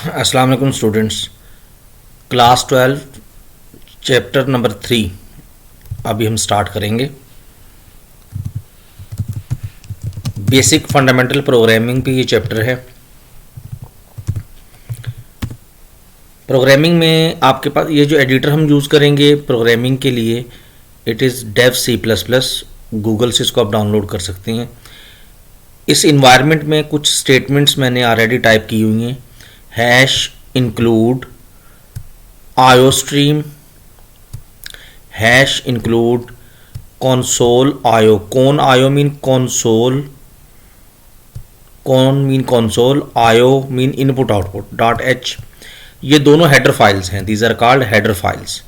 अस्सलाम वालेकुम students. Class 12 chapter number 3 अभी हम स्टार्ट करेंगे। बेसिक फंडामेंटल प्रोग्रामिंग पे ये चैप्टर है। प्रोग्रामिंग में आपके पास ये जो एडिटर हम यूज़ करेंगे प्रोग्रामिंग के लिए, it is Dev C++। Google से इसको आप डाउनलोड कर सकते हैं। इस इन्वायरमेंट में कुछ स्टेटमेंट्स मैंने ऑलरेडी टाइप की हुई हैं। Hash include iostream, hash include console io, con io mean console, con mean console, io mean input output dot h। ये दोनों हेडर फाइल्स हैं, these are called header files.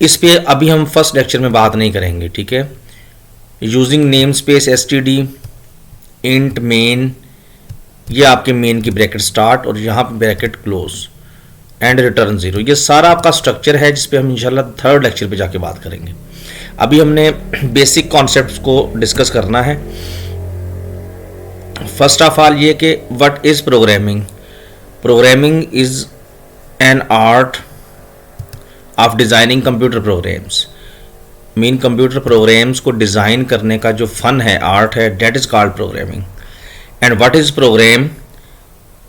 इस पे अभी हम फर्स्ट लेक्चर में बात नहीं करेंगे, ठीक है। Using name space std int main, ये आपके मेन की ब्रैकेट स्टार्ट और यहाँ पे ब्रैकेट क्लोज एंड रिटर्न 0, ये सारा आपका स्ट्रक्चर है जिस पे हम इंशाल्लाह थर्ड लेक्चर पे जाके बात करेंगे। अभी हमने बेसिक कॉन्सेप्ट्स को डिस्कस करना है। फर्स्ट ऑफ ऑल ये कि what is programming. Programming is an art of designing computer programs. Mean computer programs को डिज़ाइन करने का जो फन है, आर्ट है, that is called programming. And what is program.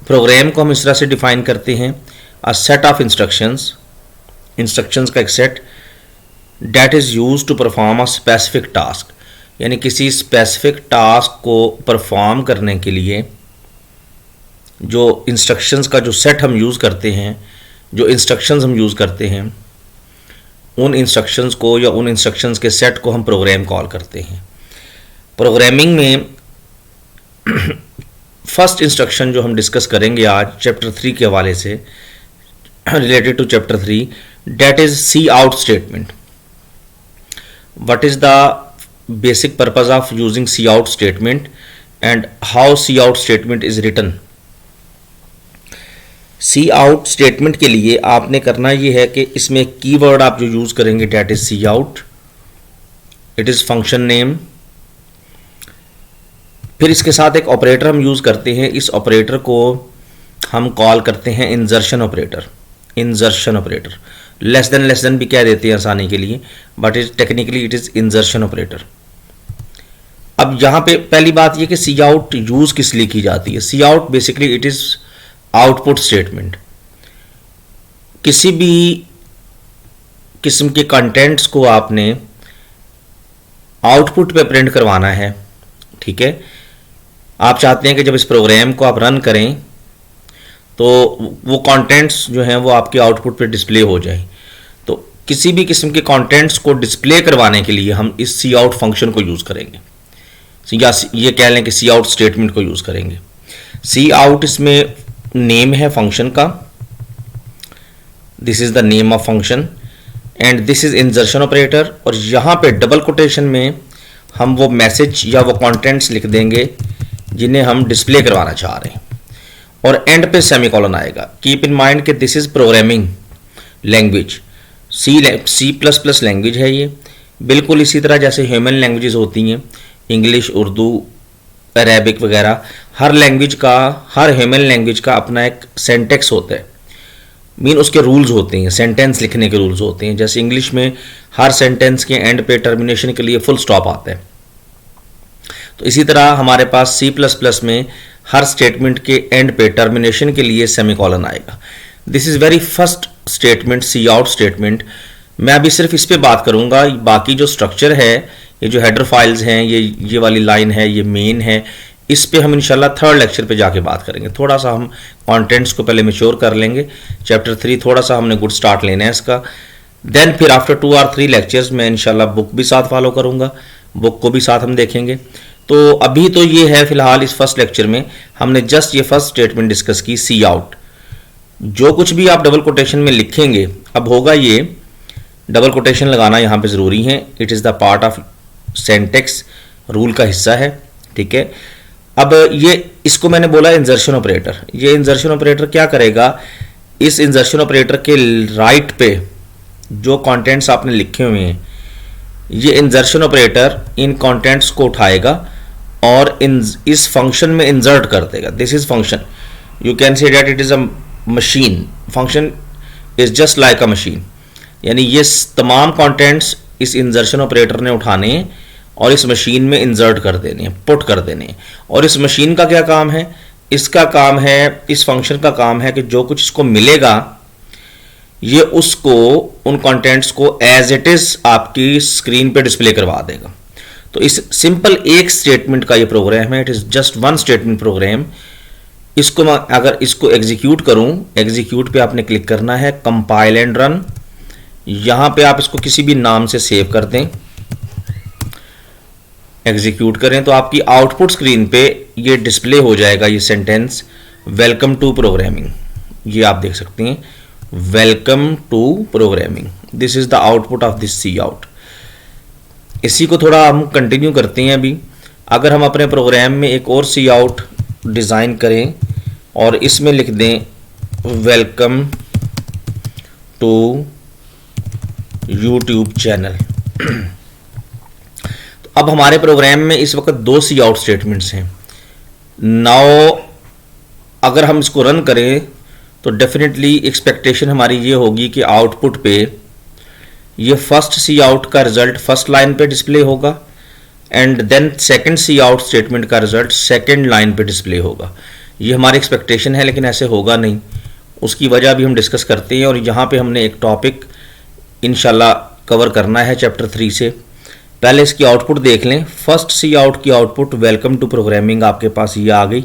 Program को हम इस तरह से डिफाइन करते हैं, a set of instructions, instructions का एक set, that is use to perform a specific task, यानी किसी स्पेसिफिक टास्क को परफॉर्म करने के लिए जो इंस्ट्रक्शंस का जो सेट हम यूज़ करते हैं, जो इंस्ट्रक्शंस हम यूज़ करते हैं, उन इंस्ट्रक्शंस को या उन इंस्ट्रक्शंस के सेट को हम प्रोग्राम कॉल करते हैं। प्रोग्रामिंग में फर्स्ट इंस्ट्रक्शन जो हम डिस्कस करेंगे आज चैप्टर 3 के हवाले से, related to chapter 3, that is C out statement. What is the basic purpose of using cout statement and how cout statement is written। cout statement के लिए आपने करना ये है कि इसमें कीवर्ड आप जो यूज़ करेंगे that is cout, it is function name। फिर इसके साथ एक ऑपरेटर हम यूज़ करते हैं, इस ऑपरेटर को हम कॉल करते हैं इंजर्शन ऑपरेटर। इंजर्शन ऑपरेटर लेस देन भी कह देते हैं आसानी के लिए, but is technically it is इंजर्शन operator. अब यहाँ पे पहली बात ये कि सी आउट यूज किस लिए की जाती है। C out basically it is output statement. किसी भी किस्म के कंटेंट्स को आपने आउटपुट पे प्रिंट करवाना है, ठीक है। आप चाहते हैं कि जब इस प्रोग्राम को आप रन करें तो वो कंटेंट्स जो हैं वो आपके आउटपुट पे डिस्प्ले हो जाए। तो किसी भी किस्म के कंटेंट्स को डिस्प्ले करवाने के लिए हम इस सी आउट फंक्शन को यूज़ करेंगे, या ये कह लें कि सी आउट स्टेटमेंट को यूज़ करेंगे। सी आउट इसमें नेम है फंक्शन का, this is the name of function and this is इंजर्शन operator. और यहाँ पे डबल कोटेशन में हम वो मैसेज या वो कंटेंट्स लिख देंगे जिन्हें हम डिस्प्ले करवाना चाह रहे हैं, और एंड पे सेमीकोलन आएगा। कीप इन माइंड कि this is programming language, C++ language है ये। बिल्कुल इसी तरह जैसे ह्यूमन लैंग्वेजेस होती हैं, इंग्लिश, उर्दू, अरेबिक वगैरह, हर लैंग्वेज का, हर ह्यूमन लैंग्वेज का अपना एक सेंटेक्स होता है, मीन उसके रूल्स होते हैं, सेंटेंस लिखने के रूल्स होते हैं। जैसे इंग्लिश में हर सेंटेंस के एंड पे टर्मिनेशन के लिए फुल स्टॉप आता है, तो इसी तरह हमारे पास C++ में हर स्टेटमेंट के एंड पे टर्मिनेशन के लिए सेमीकोलन आएगा। This is very first statement, C out statement. मैं अभी सिर्फ इस पे बात करूंगा, बाकी जो स्ट्रक्चर है, ये जो हेडर फाइल्स हैं, ये वाली लाइन है, ये मेन है, इस पे हम इंशाल्लाह थर्ड लेक्चर पे जाके बात करेंगे। थोड़ा सा हम कंटेंट्स को पहले मैच्योर कर लेंगे। चैप्टर 3 थोड़ा सा हमने गुड स्टार्ट लेना है इसका। देन फिर आफ्टर 2 और 3 लेक्चर्स में इंशाल्लाह बुक भी साथ फॉलो करूंगा, बुक को भी साथ हम देखेंगे। तो अभी तो ये है फिलहाल इस फर्स्ट लेक्चर में हमने जस्ट ये फर्स्ट स्टेटमेंट डिस्कस की, सी आउट। जो कुछ भी आप डबल कोटेशन में लिखेंगे अब होगा, ये डबल कोटेशन लगाना यहाँ पे ज़रूरी है। It is the part of syntax, rule का हिस्सा है, ठीक है। अब ये इसको मैंने बोला इंजर्शन ऑपरेटर। ये इंजर्शन ऑपरेटर क्या करेगा, इस इंजर्शन ऑपरेटर के राइट पे जो कंटेंट्स आपने लिखे हुए हैं, ये इंजर्शन ऑपरेटर इन कंटेंट्स को उठाएगा और इस फंक्शन में इंसर्ट कर देगा। This is function, you can say that it is a machine, function is just like a machine, यानी ये तमाम कंटेंट्स इस इंजर्शन ऑपरेटर ने उठाने और इस मशीन में इंसर्ट कर देने, पुट कर देने। और इस मशीन का क्या काम है? इसका काम है, इस फंक्शन का काम है कि जो कुछ इसको मिलेगा ये उसको, उन कंटेंट्स को एज इट इज आपकी स्क्रीन पे डिस्प्ले करवा देगा। तो इस सिंपल एक स्टेटमेंट का ये प्रोग्राम है, it is just one statement program. इसको मैं अगर इसको एग्जीक्यूट करूं, एग्जीक्यूट पे आपने क्लिक करना है, कंपाइल एंड रन। यहां पे आप इसको किसी भी नाम से सेव कर दें, एग्जीक्यूट करें तो आपकी आउटपुट स्क्रीन पे ये डिस्प्ले हो जाएगा ये सेंटेंस, वेलकम टू प्रोग्रामिंग। ये आप देख सकते हैं, welcome to programming, this is the output of this C out. इसी को थोड़ा हम कंटिन्यू करते हैं अभी। अगर हम अपने प्रोग्राम में एक और सी आउट डिज़ाइन करें और इसमें लिख दें वेलकम टू यूट्यूब चैनल। तो अब हमारे प्रोग्राम में इस वक्त 2 सी आउट स्टेटमेंट्स हैं। नाउ अगर हम इसको रन करें तो डेफिनेटली एक्सपेक्टेशन हमारी ये होगी कि आउटपुट पे ये फर्स्ट सी आउट का रिजल्ट फर्स्ट लाइन पे डिस्प्ले होगा and then second C out statement का रिजल्ट सेकंड लाइन पे डिस्प्ले होगा। ये हमारी एक्सपेक्टेशन है, लेकिन ऐसे होगा नहीं। उसकी वजह भी हम डिस्कस करते हैं और यहाँ पे हमने एक टॉपिक इंशाल्लाह कवर करना है चैप्टर 3 से। पहले इसकी आउटपुट देख लें। फर्स्ट सी आउट की आउटपुट वेलकम टू प्रोग्रामिंग आपके पास ये आ गई,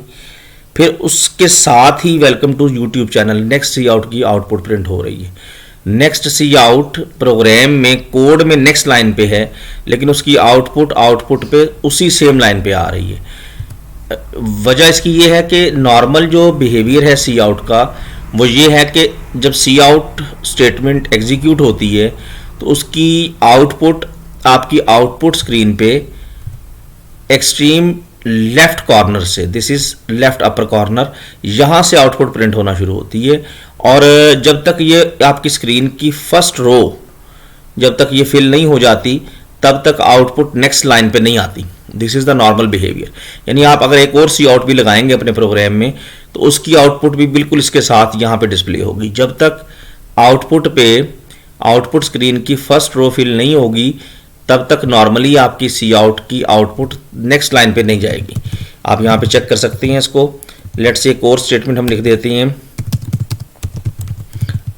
फिर उसके साथ ही welcome to YouTube channel next C out की आउटपुट प्रिंट हो रही है। नेक्स्ट सी आउट प्रोग्राम में कोड में नेक्स्ट लाइन पे है, लेकिन उसकी आउटपुट पे उसी सेम लाइन पे आ रही है। वजह इसकी ये है कि नॉर्मल जो बिहेवियर है सी आउट का वो ये है कि जब सी आउट स्टेटमेंट एग्जीक्यूट होती है तो उसकी आउटपुट आपकी आउटपुट स्क्रीन पे एक्सट्रीम लेफ्ट कॉर्नर से, this is left upper corner, यहां से आउटपुट प्रिंट होना शुरू होती है। और जब तक ये आपकी स्क्रीन की फर्स्ट रो जब तक ये फिल नहीं हो जाती तब तक आउटपुट नेक्स्ट लाइन पे नहीं आती। This is the normal behaviour. यानी आप अगर एक और सी आउट भी लगाएंगे अपने प्रोग्राम में तो उसकी आउटपुट भी बिल्कुल इसके साथ यहाँ पे डिस्प्ले होगी। जब तक आउटपुट स्क्रीन की फर्स्ट रो फिल नहीं होगी तब तक नॉर्मली आपकी सी आउट की आउटपुट नेक्स्ट लाइन पे नहीं जाएगी। आप यहाँ पे चेक कर सकते हैं इसको। लेट्स से एक और स्टेटमेंट हम लिख देते हैं,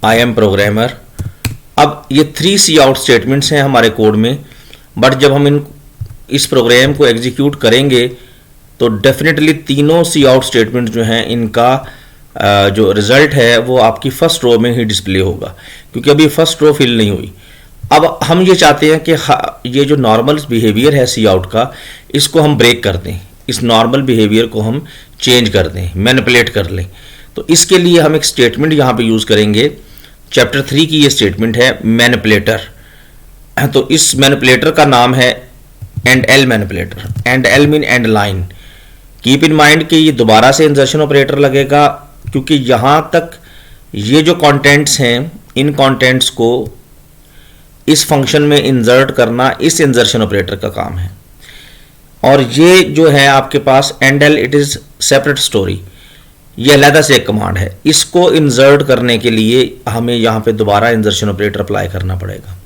आई एम प्रोग्रामर। अब ये 3 सी आउट स्टेटमेंट्स हैं हमारे कोड में, बट जब हम इस प्रोग्राम को एग्जीक्यूट करेंगे तो डेफिनेटली तीनों सी आउट स्टेटमेंट जो हैं इनका जो रिजल्ट है वो आपकी फर्स्ट रो में ही डिस्प्ले होगा, क्योंकि अभी फर्स्ट रो फिल नहीं हुई। अब हम ये चाहते हैं कि ये जो नॉर्मल बिहेवियर है सी आउट का, इसको हम ब्रेक कर दें, इस नॉर्मल बिहेवियर को हम चेंज कर दें, मैनिपुलेट कर लें। तो इसके लिए हम एक स्टेटमेंट यहाँ पे यूज़ करेंगे। चैप्टर 3 की ये स्टेटमेंट है मैनिपुलेटर। तो इस मैनिपुलेटर का नाम है and L manipulator. And L mean and line. Keep in mind कि ये दोबारा से इंसर्शन ऑपरेटर लगेगा, क्योंकि यहाँ तक ये जो कंटेंट्स हैं इन कंटेंट्स को इस फंक्शन में इंसर्ट करना इस इंसर्शन ऑपरेटर का काम है। और ये जो है आपके पास end L, it is separate story, ये अलग से एक कमांड है। इसको इंसर्ट करने के लिए हमें यहाँ पे दोबारा इंसर्शन ऑपरेटर अप्लाई करना पड़ेगा।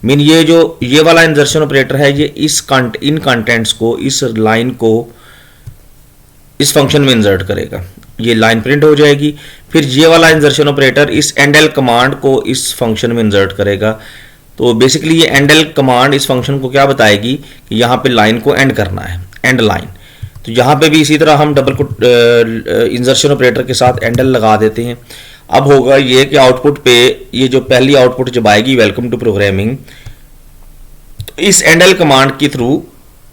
मीन ये वाला इंसर्शन ऑपरेटर है, ये इन कंटेंट्स को, इस लाइन को इस फंक्शन में इंसर्ट करेगा, ये लाइन प्रिंट हो जाएगी। फिर ये वाला इंसर्शन ऑपरेटर इस एंड एल कमांड को इस फंक्शन में इंसर्ट करेगा। तो बेसिकली ये एंड एल कमांड इस फंक्शन को क्या बताएगी कि यहाँ पे लाइन को एंड करना है, एंड लाइन। तो यहाँ पे भी इसी तरह हम डबल इंसर्शन ऑपरेटर के साथ एंड एल लगा देते हैं। अब होगा ये कि आउटपुट पे ये जो पहली आउटपुट जब आएगी वेलकम टू प्रोग्रामिंग, इस एंड एल कमांड के थ्रू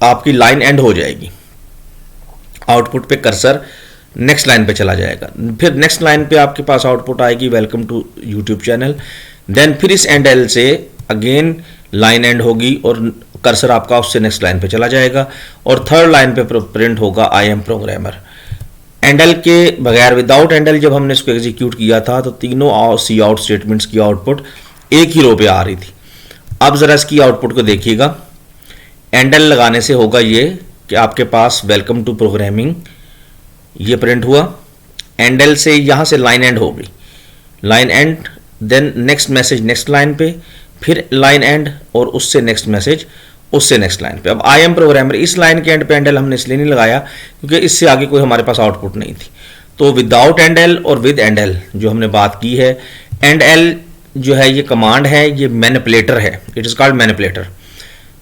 आपकी लाइन एंड हो जाएगी। आउटपुट पे कर्सर नेक्स्ट लाइन पे चला जाएगा। फिर नेक्स्ट लाइन पे आपके पास आउटपुट आएगी welcome to YouTube channel. Then फिर इस एंड एल से अगेन लाइन एंड होगी और कर्सर आपका उससे नेक्स्ट लाइन पे चला जाएगा और थर्ड लाइन पे प्रिंट होगा आई एम प्रोग्रामर। एंड एल के बगैर, विदाउट एंड एल जब हमने इसको एग्जीक्यूट किया था तो तीनों सी आउट स्टेटमेंट्स की आउटपुट एक ही रो पे आ रही थी। अब जरा इसकी आउटपुट को देखिएगा। एंड एल लगाने से होगा ये कि आपके पास वेलकम टू प्रोग्रामिंग ये प्रिंट हुआ। एंड एल से यहाँ से लाइन एंड हो गई। Line end, then next message next line पे, फिर लाइन एंड और उससे नेक्स्ट मैसेज उससे नेक्स्ट लाइन पे। अब आई एम प्रोग्रामर, इस लाइन के एंड पे एंड एल हमने इसलिए नहीं लगाया क्योंकि इससे आगे कोई हमारे पास आउटपुट नहीं थी। तो विदाउट एंड एल और विद एंड एल जो हमने बात की है, एंड एल जो है ये कमांड है, ये मैनिपुलेटर है, इट इज कॉल्ड मैनिपुलेटर,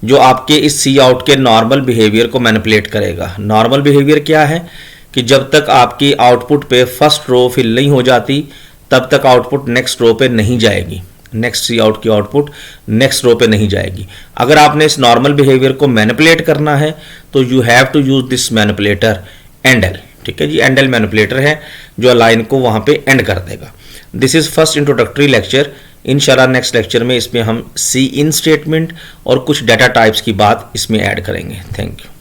जो आपके इस सी आउट के नॉर्मल बिहेवियर को मैनिपुलेट करेगा। नॉर्मल बिहेवियर क्या है कि जब तक आपकी आउटपुट पे फर्स्ट रो फिल नहीं हो जाती तब तक आउटपुट नेक्स्ट रो पे नहीं जाएगी, नेक्स्ट सी आउट की आउटपुट नेक्स्ट रो पे नहीं जाएगी। अगर आपने इस नॉर्मल बिहेवियर को मैनिपुलेट करना है तो you have to use this manipulator endl. ठीक है जी, एंड एल मैनिपुलेटर है जो लाइन को वहां पे एंड कर देगा। This is first introductory lecture. इंशाल्लाह नेक्स्ट लेक्चर में इसमें हम सी इन स्टेटमेंट और कुछ डाटा टाइप्स की बात इसमें ऐड करेंगे। Thank you.